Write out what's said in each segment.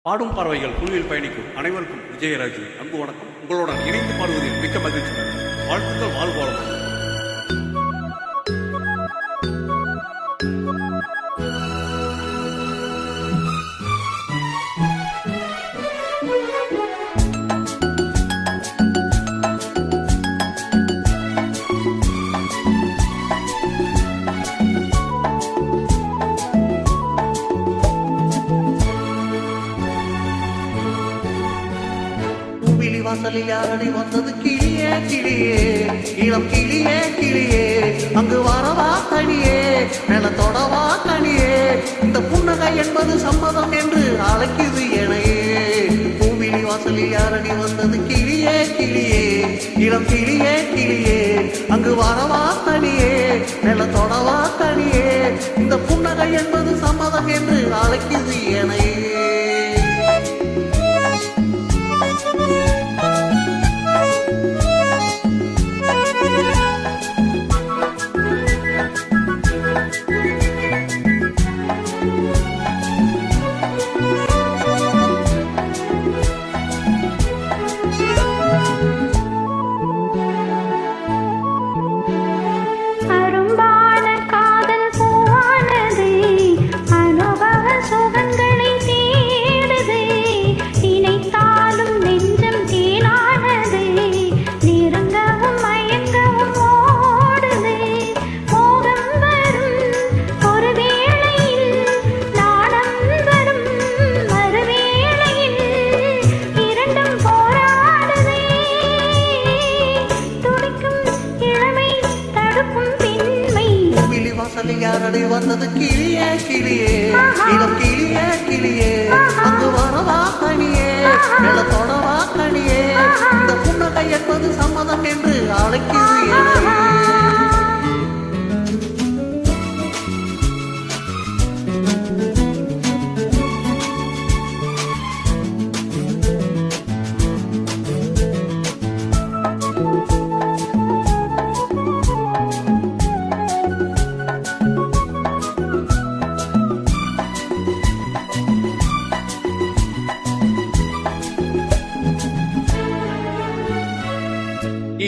பாடும் பறவைகள் குழுவில் பயணிக்கும் அனைவருக்கும் விஜயராஜ் அன்பு வணக்கம். உங்களுடன் இணைந்து பாடுவதில் மிக்க மகிழ்ச்சி. வாழ்த்துக்கள், வாழ்வாளம். வாசலில் யாரடி வந்தது கிளியே கிளியே, இளம் கிளியே கிளியே, அங்கு வரவா கனியே, நிலத்தொடவா கனியே, இந்த புன்னகை என்பது சம்மதம் என்று அழைக்குது எனையே. பூவிலி வாசலில் யாரடி வந்தது கிளியே கிளியே, இளம் கிளியே கிளியே, அங்கு வரவா கனியே, நிலத்தொடவா கனியே, இந்த புன்னகை என்பது சம்மதம் என்று அழைக்குது எனையே. யாரடி வந்தது கிளியே கிளியே, இளம் கிளியே கிளியே, அங்கு வரவா கனியே, நிலத்தொடவா கனியே, இந்த புன்னகை என்பது சம்மதம் என்று அழைக்குது.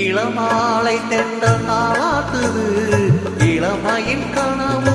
இளமாலை தென்ற தாளாட்டுது, இளமையின் கனவு